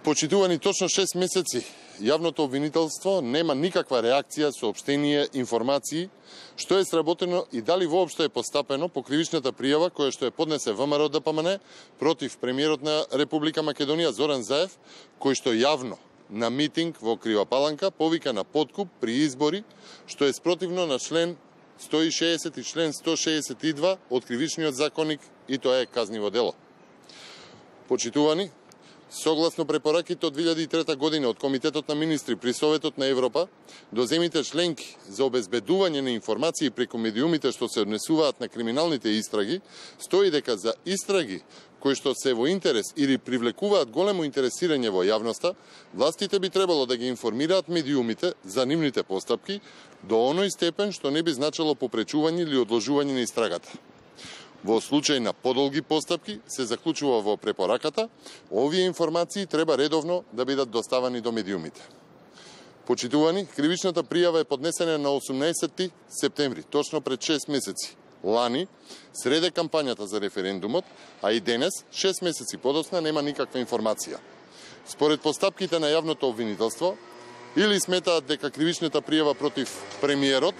Почитувани, точно 6 месеци јавното обвинителство нема никаква реакција, соопштение, информации, што е сработено и дали воопшто е постапено по кривичната пријава која што е поднесе ВМРО ДПМН против премиерот на Република Македонија Зоран Заев, кој што јавно на митинг во Крива Паланка повика на подкуп при избори, што е спротивно на член 160 и член 162 од Кривичниот законник, и тоа е казниво дело. Почитувани, согласно препораките од 2003 година од Комитетот на министри при Советот на Европа, до земите членки за обезбедување на информации преку медиумите што се однесуваат на криминалните истраги, стои дека за истраги кои што се во интерес или привлекуваат големо интересирање во јавноста, властите би требало да ги информираат медиумите за нивните постапки до оној степен што не би значило попречување или одложување на истрагата. Во случај на подолги постапки, се заклучува во препораката, овие информации треба редовно да бидат доставани до медиумите. Почитувани, кривичната пријава е поднесена на 18 септември, точно пред 6 месеци. Лани, среде кампањата за референдумот, а и денес, 6 месеци подоцна, нема никаква информација. Според постапките на јавното обвинителство, или сметаат дека кривичната пријава против премиерот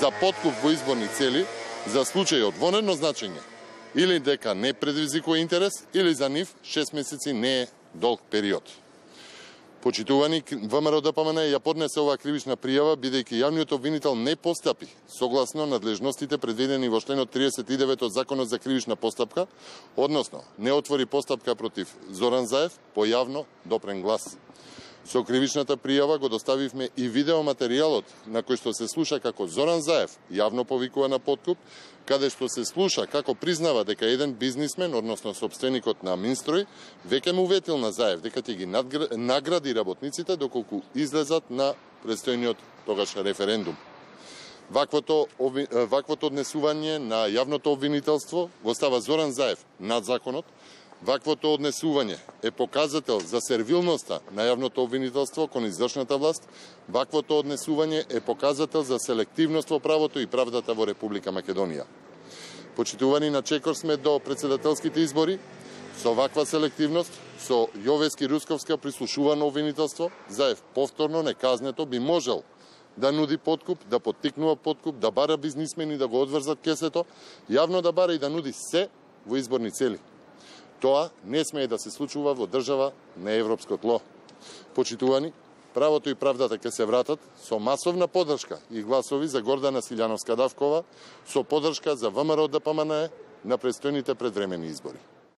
за подкуп во изборни цели, за случај од вонредно значење, или дека не предизвикува интерес, или за нив 6 месеци не е долг период. Почитувани, ВМРО ДПМН ја поднесе оваа кривична пријава, бидејќи јавниот обвинител не постапи согласно надлежностите предвидени во членот 39 од Законот за кривична постапка, односно не отвори постапка против Зоран Заев по јавно допрен глас. Со кривичната пријава го доставивме и видеоматеријалот на кој што се слуша како Зоран Заев јавно повикува на подкуп, каде што се слуша како признава дека еден бизнисмен, односно сопственикот на Минстрој, веќе му ветил на Заев дека ќе ги награди работниците доколку излезат на предстојниот тогаш референдум. Ваквото однесување на јавното обвинителство го става Зоран Заев над законот. Ваквото однесување е показател за сервилноста на јавното обвинителство кон извршната власт. Ваквото однесување е показател за селективност во правото и правдата во Република Македонија. Почитувани, на чекор сме до председателските избори. Со ваква селективност, со Јовески Русковска прислушувано обвинителство, Заев повторно неказнето би можел да нуди подкуп, да поттикнува подкуп, да бара бизнисмени да го одврзат кесето, јавно да бара и да нуди се во изборни цели. Тоа не смее да се случува во држава на европско тло. Почитувани, правото и правдата ќе се вратат со масовна поддршка и гласови за Гордана Силјановска Давкова, со поддршка за ВМРО ДПМН на предстојните предвремени избори.